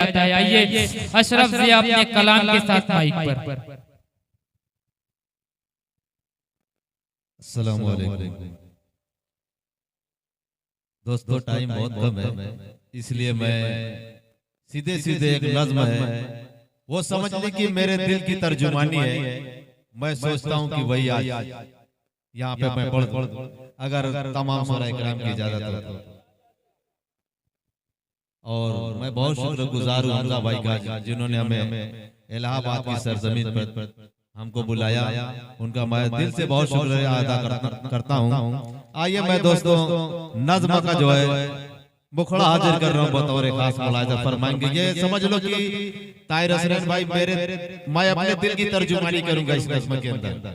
आइए अशरफ जी अपने कलाम के साथ माइक पर। अस्सलाम वालेकुम दोस्तों, टाइम बहुत कम है, इसलिए मैं सीधे सीधे एक नज्म है वो समझ लें कि मेरे दिल की तर्जुमानी है। मैं सोचता हूँ कि वही आज यहाँ पे मैं पढ़ दूं, अगर तमाम सूरा किराम की इजाजत हो तो। और मैं बहुत शुक्रगुजार हूँ हमजा भाई का, जिन्होंने हमें इलाहाबाद की सरजमीन पर हमको बुलाया। उनका मैं दिल से बहुत शुक्रिया अदा करता हूँ। आइए मैं दोस्तों नज्म का जो है मुखड़ा हाजिर कर रहा हूँ, बतौर खास मुलाहिजा फरमाएंगे। ये समझ लो कि ताहिर हसनैन भाई मैं अपने दिल की तर्जुमानी करूंगा इस नज्म के अंदर।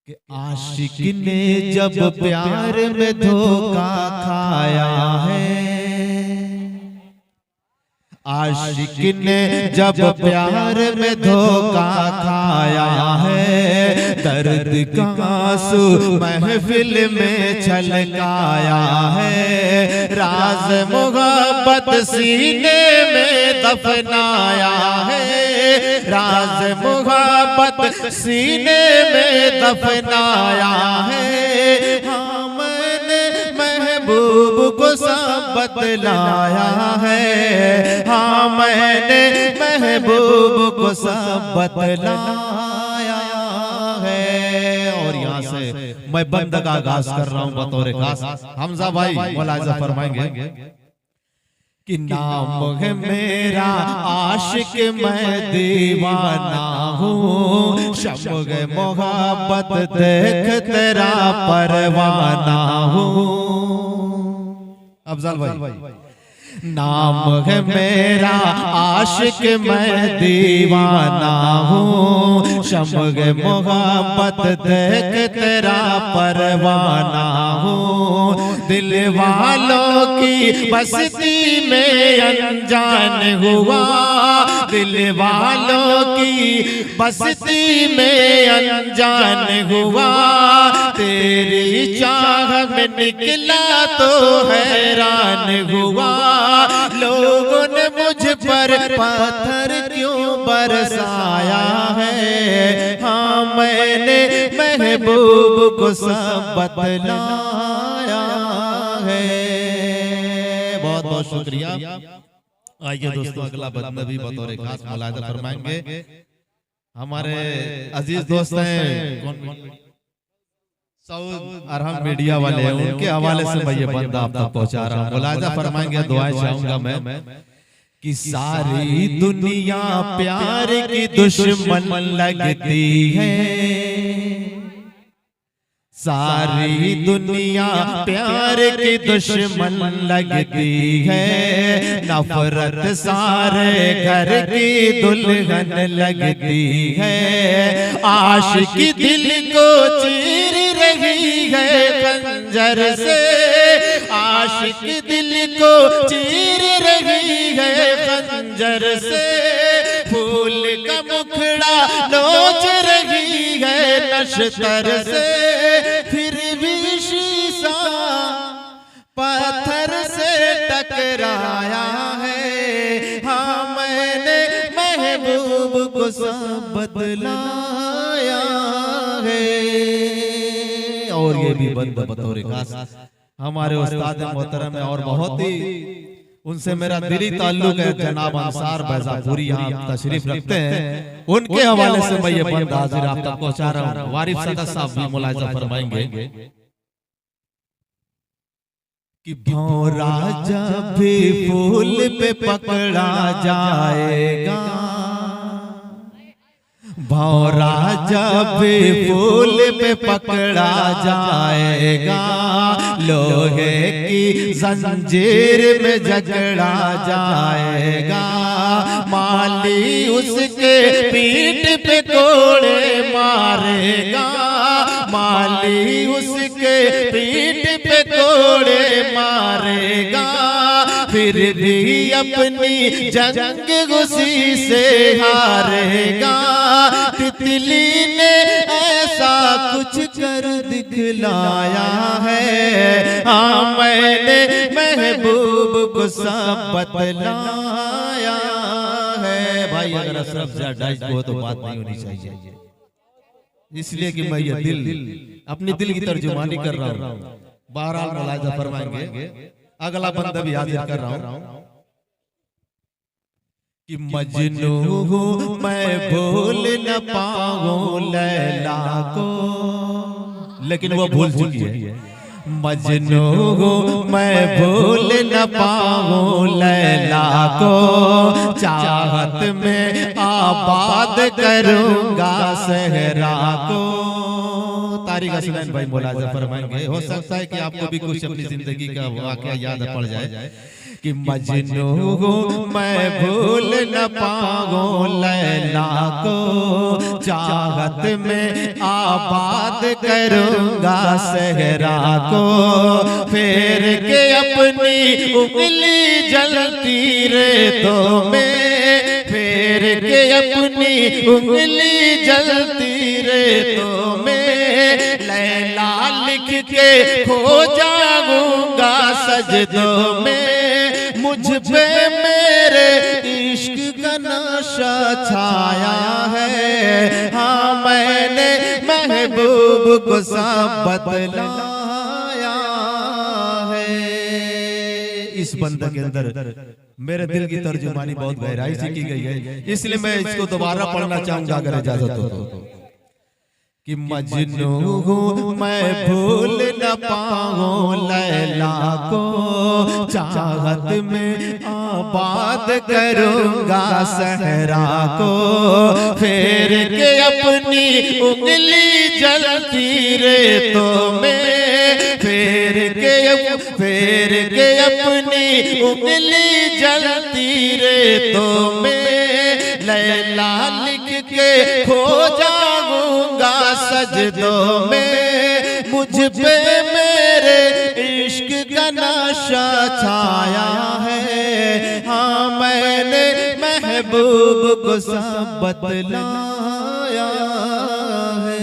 कि आशिक ने जब प्यार में धोखा खाया है, आशिक ने जब प्यार में धोखा खाया है, दर्द का आंसू महफिल में छलकाया है, राज मोहब्बत सीने में दफनाया है, राज मोहब्बत सीने में दफनाया है। हाँ मैंने महबूब को सब बतलाया है, हाँ मैंने महबूब को सब बतलाया है। और यहाँ से मैं बंद का आगाज कर रहा हूँ बतौर खास। हमजा भाई मुलाहिजा फरमाएंगे कि नाम है मेरा आशिक मैं दीवाना हूँ, शम्ग मोहब्बत देख तेरा परवाना हूँ। अफजल भाई नाम है मेरा आशिक मैं दीवाना हूँ, शम्ग मोहब्बत देख तेरा परवाना हूँ। दिल वालों की बस्ती में अनजान हुआ, दिल वालों की बस्ती में अनजान हुआ, तेरी चाह में निकला तो हैरान हुआ। लोगों ने मुझ पर पत्थर क्यों बरसाया है, हाँ मैंने महबूब को सब बतलाया है। बहुत बहुत शुक्रिया। आइए दोस्तों अगला बंदगी बतौर खास मुलाहिजा फरमाएंगे हमारे अजीज दोस्त हैं सऊद अरहम मीडिया वाले हैं, उनके हवाले से मैं ये बंदा आप तक पहुंचा रहा हूँ। मुलाहिजा फरमाएंगे, दुआएं चाहूंगा मैं कि सारी दुनिया प्यार की दुश्मन लगती है, सारी दुनिया प्यार की दुश्मन लगती है, नफरत सारे घर की दुल्हन लगती है, आशिक दिल को चीर रही है खंजर से, आशिक दिल को चीर रही है खंजर से, फूल का मुखड़ा नोच रही है नशतर से, फिर भी शीशा पत्थर से टकराया है, हाँ मैंने महबूब को सब बतलाया है। और ये भी बंद बतौर खास हमारे उस्ताद मोहतरम है और बहुत ही उनसे मेरा दिली ताल्लुक है, जनाब अंसार बैजापुरी यहाँ तशरीफ रखते हैं, उनके हवाले से मैं ये बंद हाजिर आप तक पहुंचा रहा हूँ। वारिफ सदर साहब भी मुलाहिजा फरमाएंगे कि भौरा जब भी फूल पे पकड़ा जाएगा, भौरा जब भी फूल पे पकड़ा जाएगा, लोहे की जंजीर में जकड़ा जाएगा, माली उसके पीठ पे कोड़े मारेगा, माली उसके पीठ पे कोड़े मारेगा, फिर भी अपनी जंग उसी से हारेगा, तितली ने ऐसा कुछ कर दिखलाया है, हाँ मैंने महबूब को सब बतलाया है। भाई अगर अशरफ ज़िया को तो बात नहीं होनी चाहिए, इसलिए कि मैं ये दिल अपने दिल की तर्जुमानी कर रहा हूँ। बहरहाल मुलाहिजा फरमाएंगे, अगला बंदा भी हाजिर कर रहा हूँ कि मजनू हूँ मैं भूल न पाऊं लैला को, लेकिन वो भूल चुकी है। मजनू हूँ मैं भूल न पाऊं लैला को, चाहत में आबाद करूंगा सहरा को। तारिक असलैन भाई मुलाहिजा फरमाएंगे, हो सकता है कि आपको भी कुछ अपनी जिंदगी का वाकया याद पड़ जाए कि मजनू हूँ मैं भूल न पाऊं लैला को, चाहत में आबाद करूंगा सहरा को। फेर के अपनी उंगली जलती रेतों में, फेर के अपनी उंगली जलती रेतों में, लैला लिख के खो जाऊंगा सजदों में। मुझ पे मेरे इश्क का नशा छाया है, हाँ मैंने महबूब को सब बतलाया है। इस बंदे के अंदर मेरे दिल की तर्जुमानी बहुत गहराई से की गई है, इसलिए मैं इसको दोबारा पढ़ना चाहूंगा अगर इजाजत हो तो। कि मजनू हूँ मैं भूल न पाऊं लैला को, चाहत में आबाद करूंगा सहरा को। फेर के अपनी उंगली जलती रेतों में, फेर के अपनी उंगली जलती रेतों में, लैला लिख के खो जाऊंगा सजदों में। मुझ पे मेरे इश्क का नशा छाया है, हाँ मैंने महबूब को सब बतलाया है।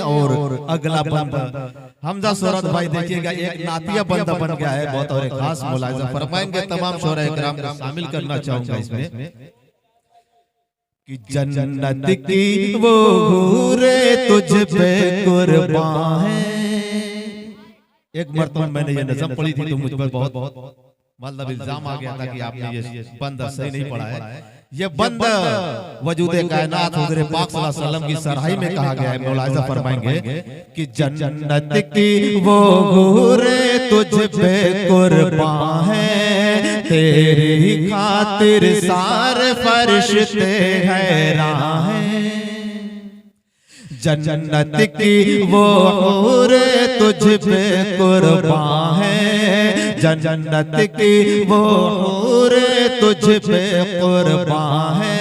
और अगला बंदा हमजा शोहरत भाई देखिएगा, एक नातिया बंदा बन गया है बहुत, और एक खास मुलाहिजा फरमाएंगे। तमाम शोहरा इकराम को शामिल करना चाहूंगा इसमें कि जन्नत की वो हूरे तुझ पे कुर्बान है। एक मरतबा मैंने ये नज़म पढ़ी थी तो मुझ पर बहुत मतलब इल्जाम आ गया था कि आपने ये बंदा सही नहीं पढ़ा है। ये बंदा वजूदे कायनात हुज़ूर पाक सल्लल्लाहु अलैहि वसल्लम की सरहाई में कहा गया है। मुलाहिजा फरमाएंगे कि जन्नत की वो हूरे तुझ पे कुर्बान है, तेरी खातिर सारे फरिश्ते हैरान हैं। जन्नत की वो हूरे तुझ पे कुर्बान है, जन्नत की वो हूरे तुझ पे कुर्बान है,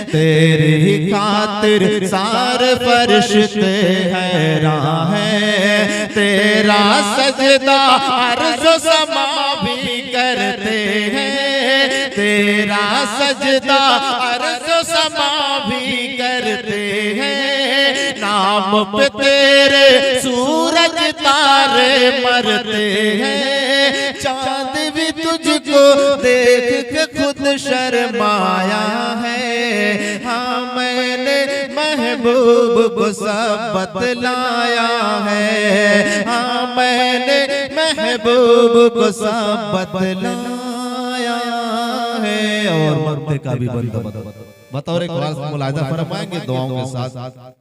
तेरी खातिर सारे फरिश्ते हैरान हैं। तेरा सजदा अर्ज़ व समा भी करते हैं, तेरा सजदा अर्ज़ व समा भी करते हैं। नाम पे तेरे सूरज तारे मरते हैं, चांद भी तुझको देख के खुद शर्माया है। हाँ मैंने महबूब को सब बतलाया है, हाँ मैंने महबूब को सब बतलाया है। और मरते का भी बंदा बतौर एक मुलाहिजा फरमाएंगे दुआओं के साथ।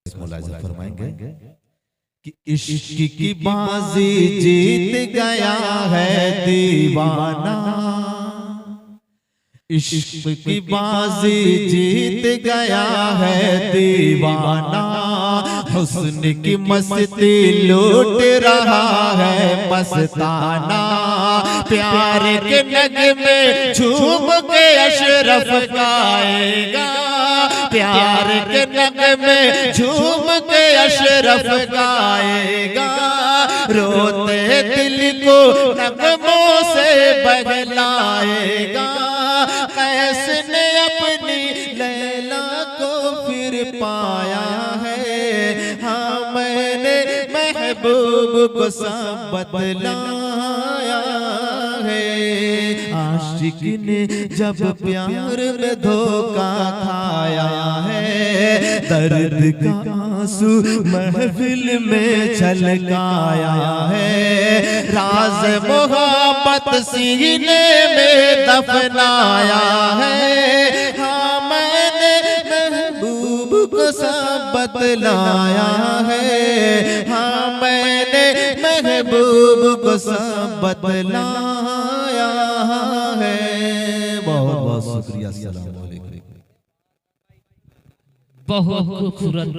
मुलाहिजा फरमाएंगे कि इश्क की बाजी जीत गया है दीवाना, इश्क की बाजी जीत गया है दीवाना। हुस्न की मस्ती लूट रहा है मस्ताना, प्यार के नगमे झूम के अशरफ गाएगा, प्यार के नगमे झूम के अशरफ गाएगा। रोते दिल को नगमों से बहलाएगा, कैस ने अपनी लैला को पाया है। हाँ मैंने महबूब को सब बतलाया है। आशिक ने जब प्यार में धोखा खाया है, दर्द का आंसू महफिल में छलकाया है। राज मोहब्बत सीने में दफनाया है। हाँ मैंने महबूब को सब बतलाया है। हाँ मैंने महबूब को सब बतलाया है। बहुत बहुत शुक्रिया। अस्सलाम वालेकुम। बहुत खूबसूरत